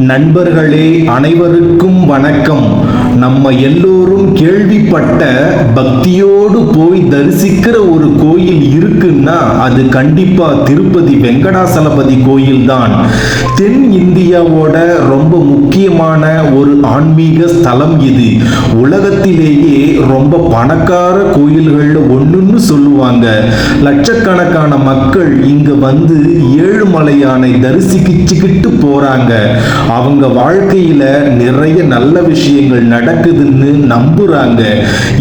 நண்பர்களே, அனைவருக்கும் வணக்கம். நம்ம எல்லோரும் கேள்விப்பட்ட பக்தியோடு போய் தரிசிக்கிற ஒரு கோயில் இருக்குன்னா அது கண்டிப்பா திருப்பதி வெங்கடாசலபதி கோயில் தான். தென் இந்தியாவோட ரொம்ப முக்கியமான ஒரு ஆன்மீக ஸ்தலம் இது. உலகத்திலேயே ரொம்ப பணக்கார கோயில்கள் ஒண்ணுன்னு சொல்லுவாங்க. லட்சக்கணக்கான மக்கள் இங்க வந்து ஏழுமலையானை தரிசிக்கிட்டு போறாங்க. அவங்க வாழ்க்கையில நிறைய நல்ல விஷயங்கள் நடக்குதுன்னு நம்புறாங்க.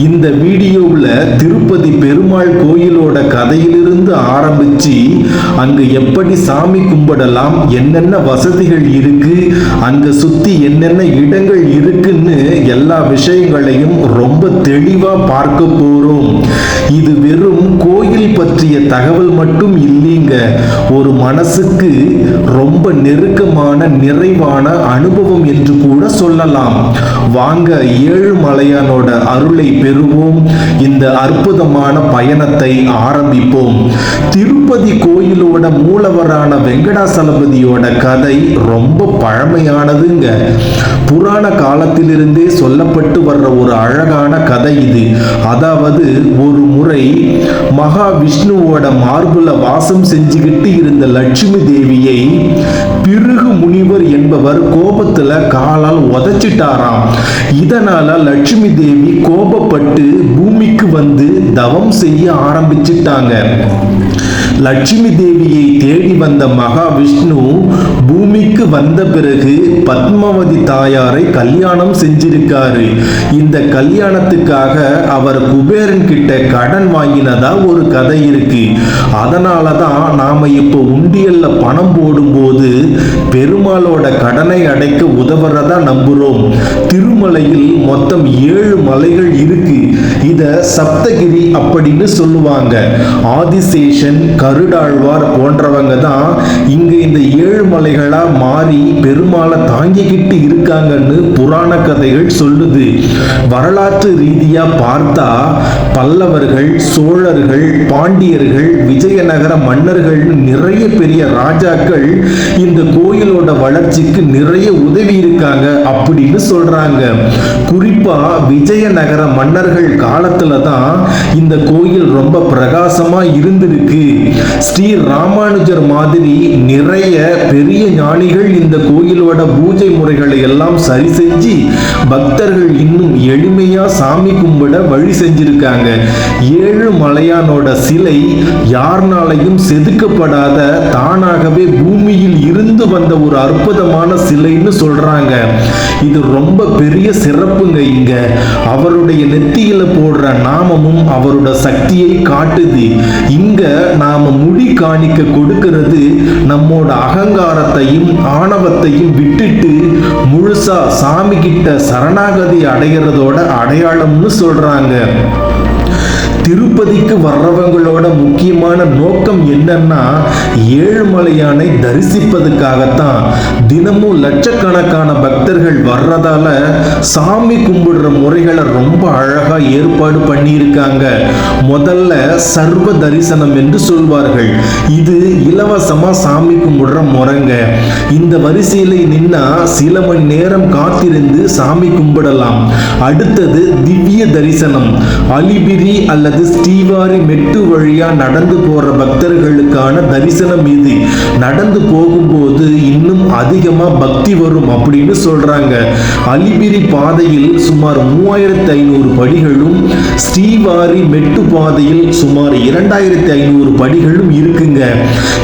இந்த வீடியோவில் திருப்பதி பெருமாள் கோயிலோட கதையிலிருந்து ஆரம்பிச்சு அங்க எப்படி சாமி கும்பிடலாம், என்னென்ன வசதிகள் இருக்கு, அங்க சுத்தி என்னென்ன இடங்கள் இருக்குன்னு எல்லா விஷயங்களையும் ரொம்ப தெளிவா பார்க்க போறோம். இது வெறும் கோயில் பற்றிய தகவல் மட்டும் இல்லைங்க, ஒரு மனசுக்கு ரொம்ப நெருக்கமான நிறைவான அனுபவம் என்று கூட சொல்லலாம். வாங்க ஏழுமலையானோட அருளை பெறுவோம். இந்த அற்புதமான பயணத்தை ஆரம்பிப்போம். திருப்பதி கோயிலோட மூலவரான வெங்கடாசலபதியோட கதை ரொம்ப பழமையானதுங்க. புராண காலத்திலிருந்தே சொல்லப்பட்டு வர்ற ஒரு அழகான கதை இது. அதாவது ஒரு முறை மகாவிஷ்ணுவோட மார்புல வாசம் செஞ்சுக்கிட்டு இருந்த லட்சுமி தேவியை பிருகு முனிவர் என்பவர் கோபத்துல காலால் உதைச்சிட்டாராம். இதனால லட்சுமி தேவி கோபப்பட்டு பூமிக்கு வந்து தவம் செய்ய ஆரம்பிச்சிட்டாங்க. லட்சுமி தேவியை தேடி வந்த மகாவிஷ்ணு பூமிக்கு வந்த பிறகு பத்மாவதி தாயாரை கல்யாணம் செஞ்சிருக்காரு. இந்த கல்யாணத்துக்காக அவர் குபேரன் கிட்ட கடன் வாங்கினதா ஒரு கதை இருக்கு. அதனாலதான் நாம இப்போ உண்டியல்ல பணம் போடும்போது பெருமாளோட கடனை அடைக்க உதவுறதா நம்புறோம். திருமலையில் மொத்தம் 7 மலைகள் இருக்கு. இத சப்தகிரி அப்படின்னு சொல்லுவாங்க. ஆதிசேஷன், கருடாழ்வார் போன்றவங்க தான் இங்க இந்த 7 மலைகளா மாறி பெருமாளை தாங்கிக்கிட்டு இருக்காங்கன்னு புராண கதைகள் சொல்லுது. வரலாற்று ரீதியா பார்த்தா பல்லவர்கள், சோழர்கள், பாண்டியர்கள், விஜயநகர மன்னர்கள், நிறைய பெரிய ராஜாக்கள் இந்த கோயிலோட வளர்ச்சிக்கு நிறைய உதவி இருக்காங்க அப்படின்னு சொல்றாங்க. குறிப்பா விஜயநகர மன்னர்கள் காலத்துல தான் இந்த கோயில் ரொம்ப பிரகாசமா இருந்திருக்கு. ஸ்ரீ ராமானுஜர் மாதிரி நிறைய பெரிய ஞானிகள் இந்த கோயிலோட பூஜை முறைகளை எல்லாம் சரி செஞ்சு பக்தர்கள் இன்னும் எளிமையா சாமி கும்பிட வழி செஞ்சிருக்காங்க. ஏழுமலையானோட சிலை யாருனாலையும் செதுக்கப்படாத தானாகவே பூமியில் இருந்து வந்த ஒரு அற்புதமான சிலைன்னு சொல்றாங்க. இது ரொம்ப பெரிய சிறப்புங்க. இங்க அவருடைய நெத்தியில போடுற நாமமும் அவரோட சக்தியை காட்டுது. இங்க நாம முடி காணிக்க கொடுக்கிறது நம்மோட அகங்காரத்தையும் ஆணவத்தையும் விட்டுட்டு முழுசா சாமி கிட்ட சரணாகதி அடைகிறதோட அடையாளம்னு சொல்றாங்க. திருப்பதிக்கு வர்றவங்களோட முக்கியமான நோக்கம் என்னன்னா ஏழுமலையானை தரிசிப்பதுக்காகத்தான். தினமும் லட்சக்கணக்கான பக்தர்கள் வர்றதால சாமி கும்பிடுற முறைகளை ரொம்ப அழகா ஏற்பாடு பண்ணியிருக்காங்க. முதல்ல சர்வ தரிசனம் என்று சொல்வார்கள். இது இலவசமா சாமி கும்பிடுற முறைங்க. இந்த வரிசையில நின்னா சில மணி நேரம் காத்திருந்து சாமி கும்பிடலாம். அடுத்தது திவ்ய தரிசனம். அலிபிரி அல்லது ஸ்ரீவாரி மெட்டு வழியா நடந்து போற பக்தர்களுக்கான தரிசனம் இது. நடந்து போகும்போது இன்னும் அதிகமா பக்தி வரும் அப்படின்னு சொல்றாங்க. அலிபிரி பாதையில் சுமார் 3500 படிகளும் ஸ்ரீவாரி மெட்டு பாதையில் சுமார் 2500 படிகளும் இருக்குங்க.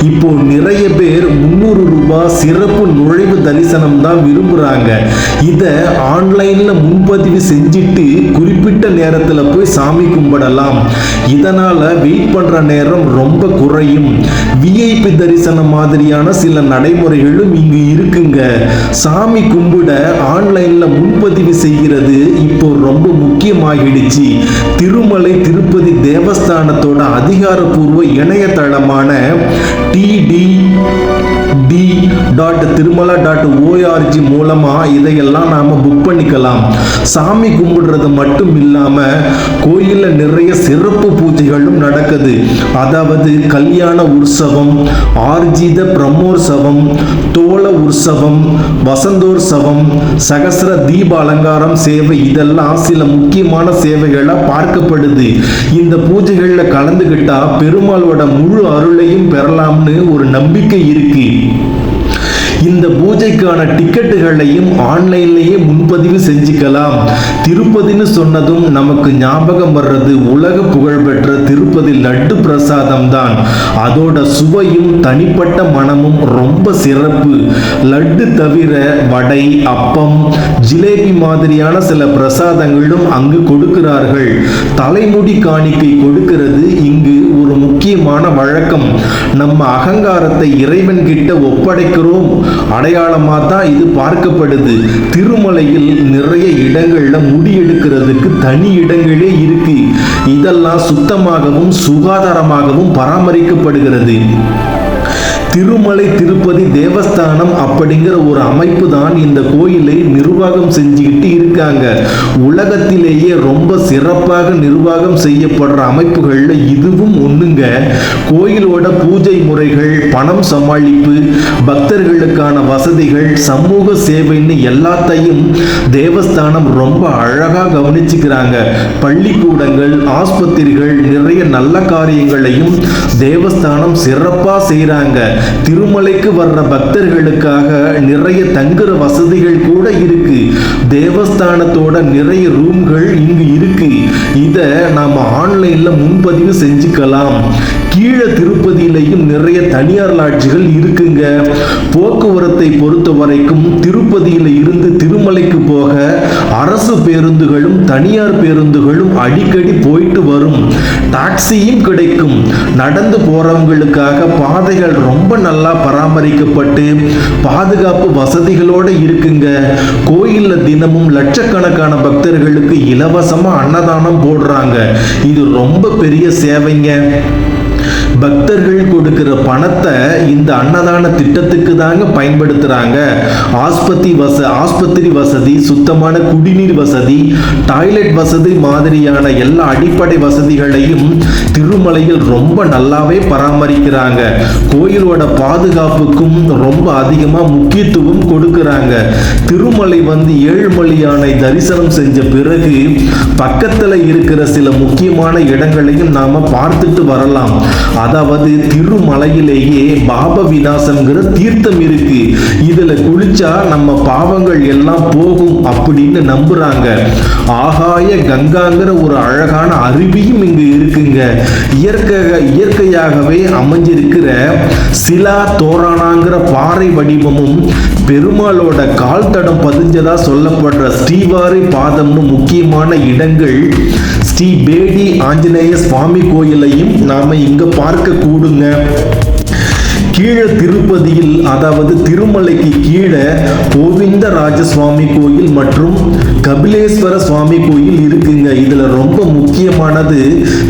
இப்போ நிறைய பேர் 300 ரூபாய் சிறப்பு நுழைவு தரிசனம் தான் விரும்புறாங்க. இத ஆன்லைன்ல முன்பதிவு செஞ்சிட்டு குறிப்பிட்ட நேரத்துல போய் சாமி கும்பிடலாம். இதனால வெயிட் பண்ற நேரம் ரொம்ப குறையும். விஐபி தரிசனம் மாதிரியான சில நடைமுறைகளும் இங்கு இருக்குங்க. சாமி கும்பிட ஆன்லைன்ல முன்பதிவு செய்கிறது இப்போ ரொம்ப முக்கியமாகிடுச்சு. திருமலை திருப்பதி தேவஸ்தானத்தோட அதிகாரப்பூர்வ இணையதளமான TDD www.tirumala.org மூலமா இதையெல்லாம் நாம புக் பண்ணிக்கலாம். சாமி கும்பிடுறது மட்டும் இல்லாம கோயில்ல நிறைய சிறப்பு பூஜைகளும் நடக்குது. அதாவது கல்யாண உற்சவம், ஆர்ஜித பிரம்மோற்சவம், தோள உற்சவம், வசந்தோற்சவம், சகஸ்ர தீப அலங்காரம் சேவை, இதெல்லாம் சில முக்கியமான சேவைகளா பார்க்கப்படுது. இந்த பூஜைகள்ல கலந்துகிட்டா பெருமாளோட முழு அருளையும் பெறலாம்னு ஒரு நம்பிக்கை இருக்கு. இந்த பூஜைக்கான டிக்கெட்டுகளையும் ஆன்லைன்லயே முன்பதிவு செஞ்சுக்கலாம். திருப்பதின்னு சொன்னதும் நமக்கு ஞாபகம் வர்றது உலக புகழ்பெற்ற திருப்பதி லட்டு பிரசாதம் தான். அதோட சுவையும் தனிப்பட்ட மனமும் ரொம்ப சிறப்பு. லட்டு தவிர வடை, அப்பம், ஜிலேபி மாதிரியான சில பிரசாதங்களும் அங்கு கொடுக்கிறார்கள். தலைமுடி காணிக்கை கொடுக்கிறது இங்கு ஒரு முக்கியமான வழக்கம். நம்ம அகங்காரத்தை இறைவன் கிட்ட ஒப்படைக்கிறோம் அடையாளமா தான் இது பார்க்கப்படுது. திருமலையில் நிறைய இடங்கள்ல முடி எடுக்கிறதுக்கு தனி இடங்களே இருக்கு. இதெல்லாம் சுத்தமாகவும் சுகாதாரமாகவும் பராமரிக்கப்படுகிறது. திருமலை திருப்பதி தேவஸ்தானம் அப்படிங்கிற ஒரு அமைப்பு தான் இந்த கோயிலை நிர்வாகம் செஞ்சுக்கிட்டு இருக்காங்க. உலகத்திலேயே ரொம்ப சிறப்பாக நிர்வாகம் செய்யப்படுற அமைப்புகள்ல இதுவும் ஒண்ணுங்க. கோயிலோட பூஜை முறைகள், பணம் சமாளிப்பு, பக்தர்களுக்கான வசதிகள், சமூக சேவைன்னு எல்லாத்தையும் தேவஸ்தானம் ரொம்ப அழகா கவனிச்சுக்கிறாங்க. பள்ளிக்கூடங்கள், ஆஸ்பத்திரிகள், நிறைய நல்ல காரியங்களையும் தேவஸ்தானம் சிறப்பா செய்றாங்க. திருமலைக்கு வர்ற பக்தர்களுக்காக நிறைய தங்குற வசதிகள் கூட இருக்கு. தேவஸ்தானத்தோட நிறைய ரூம்கள் இங்கு இருக்கு. இத நாம ஆன்லைன்ல முன்பதிவு செஞ்சுக்கலாம். கீழே திருப்பதியிலையும் நிறைய தனியார் லாட்ஜுகள் இருக்குங்க. போக்குவரத்தை பொறுத்த வரைக்கும் திருப்பதியில இருந்து திருமலைக்கு போக அரசு பேருந்துகளும் தனியார் பேருந்துகளும் அடிக்கடி போயிட்டு வரும். டாக்ஸியும் கிடைக்கும். நடந்து போறவங்களுக்காக பாதைகள் ரொம்ப நல்லா பராமரிக்கப்பட்டு பாதுகாப்பு வசதிகளோட இருக்குங்க. கோயில்ல தினமும் லட்சக்கணக்கான பக்தர்களுக்கு இலவசமா அன்னதானம் போடுறாங்க. இது ரொம்ப பெரிய சேவைங்க. பக்தர்கள் கொடுக்கிற பணத்தை இந்த அன்னதான திட்டத்துக்கு தாங்க பயன்படுத்துறாங்க. ஆஸ்பத்திரி வசதி, சுத்தமான குடிநீர் வசதி, டாய்லெட் வசதி மாதிரியான எல்லா அடிப்படை வசதிகளையும் திருமலையில் ரொம்ப நல்லாவே பராமரிக்கிறாங்க. கோயிலோட பாதுகாப்புக்கும் ரொம்ப அதிகமா முக்கியத்துவம் கொடுக்கிறாங்க. திருமலை வந்து ஏழுமலையானை தரிசனம் செஞ்ச பிறகு பக்கத்துல இருக்கிற சில முக்கியமான இடங்களையும் நாம பார்த்துட்டு வரலாம். அதாவது திருமலையிலேயே பாப விநாசம்ங்கிற தீர்த்தம் இருக்கு. இதுல குளிச்சா நம்ம பாவங்கள் எல்லாம் போகும் அப்படின்னு நம்புறாங்க. ஆகாய கங்காங்கிற ஒரு அழகான அருவியும் இங்கு இருக்குங்க. இயற்கையாகவே அமைஞ்சிருக்கிற சிலா தோரானாங்கிற பாறை வடிவமும் பெருமாளோட கால் தடம் பதிஞ்சதா சொல்லப்படுற ஸ்ரீவாரி பாதம்னு முக்கியமான இடங்கள் ஸ்ரீ பேடி ஆஞ்சநேய சுவாமி கோயிலையும் நாம இங்க பார்க்க கூடுங்க. கீழே திருப்பதியில், அதாவது திருமலைக்கு கீழே கோவிந்தராஜ சுவாமி கோயில் மற்றும் கபிலேஸ்வர சுவாமி கோயில் இருக்குங்க. இதுல ரொம்ப முக்கியமானது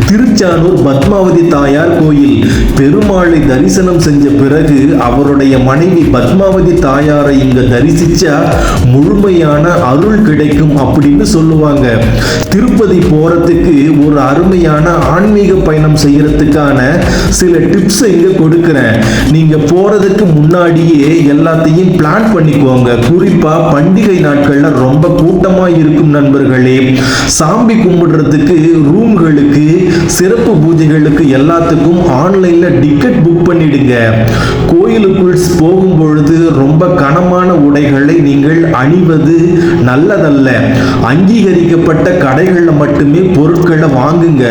திருச்சானூர் பத்மாவதி தாயார் கோயில். பெருமாளை தரிசனம் செஞ்ச பிறகு அவருடைய மனைவி பத்மாவதி தாயாரை இங்க தரிசிச்சா முழுமையான அருள் கிடைக்கும் அப்படின்னு சொல்லுவாங்க. திருப்பதி போறதுக்கு ஒரு அருமையான ஆன்மீக பயணம் செய்யறதுக்கான சில டிப்ஸ் இங்க கொடுக்கிறேன். நீங்க போறதுக்கு முன்னாடியே எல்லாத்தையும் பிளான் பண்ணிக்கோங்க. குறிப்பா பண்டிகை நாட்கள்ல ரொம்ப கூட்டமா இருக்கும் நண்பர்களே. சாமி கும்பிடுறதுக்கு, ரூம்களுக்கு, சிறப்பு பூஜைகளுக்கு எல்லாத்துக்கும் ஆன்லைன்ல டிக்கெட் புக் பண்ணிடுங்க. கோயிலுக்குள் போகும் பொழுது ரொம்ப கனமான உடைகளை நீங்கள் அணிவது நல்லதல்ல. அங்கீகரிக்கப்பட்ட கடைகள்ல மட்டுமே பொருட்களை வாங்குங்க.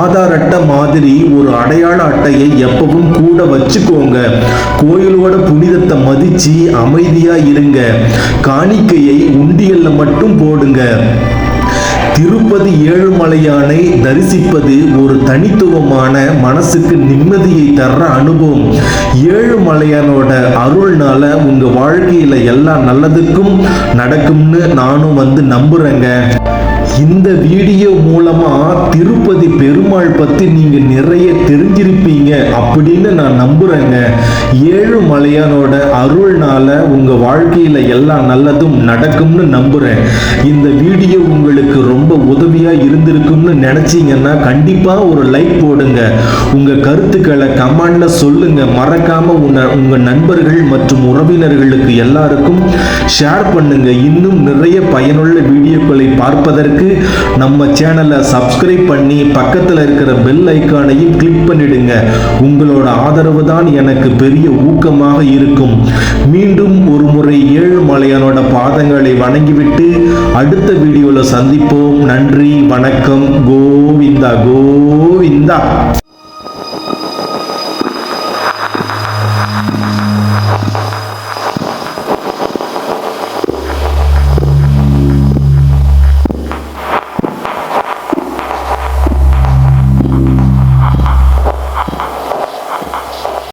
ஆதார் அட்டை மாதிரி ஒரு அடையாள அட்டையை எப்பவும் கூட வச்சுக்கோங்க. கோயிலோட புனிதத்தை மதிச்சு அமைதியா இருங்க. காணிக்கையை உண்டியல்ல மட்டும் போடுங்க. திருப்பதி ஏழுமலையானை தரிசிப்பது ஒரு தனித்துவமான மனசுக்கு நிம்மதியை தர்ற அனுபவம். ஏழுமலையானோட அருள்னால உங்க வாழ்க்கையில எல்லா நல்லதுக்கும் நடக்கும்னு நானும் நம்புறேங்க. இந்த வீடியோ மூலமா திருப்பதி பெருமாள் பெருமாள் பத்தி நீங்க நிறைய தெரிஞ்சிருப்பீங்க அப்படின்னு நான் நம்புறேங்க. ஏழுமலையானோட அருள்னால உங்க வாழ்க்கையில எல்லாம் நல்லதும் நடக்கும்னு நம்புறேன். இந்த வீடியோ உங்களுக்கு ரொம்ப உதவியா இருந்திருக்கும்னு நினைச்சீங்கன்னா கண்டிப்பா ஒரு லைக் போடுங்க. உங்க கருத்துக்களை கமெண்ட்ல சொல்லுங்க. மறக்காம உங்க நண்பர்கள் மற்றும் உறவினர்களுக்கு எல்லாருக்கும் ஷேர் பண்ணுங்க. இன்னும் நிறைய பயனுள்ள வீடியோக்களை பார்ப்பதற்கு நம்ம சேனலை சப்ஸ்கிரைப் பண்ணி பக்கத்தில் இருக்கிற பெல் ஐக்கானையும் கிளிக் பண்ணிடுங்க. உங்களோட ஆதரவு தான் எனக்கு பெரிய ஊக்கமாக இருக்கும். மீண்டும் ஒரு முறை ஏழுமலையானோட பாதங்களை வணங்கிவிட்டு அடுத்த வீடியோல சந்திப்போம். நன்றி, வணக்கம். கோவிந்தா கோவிந்தா.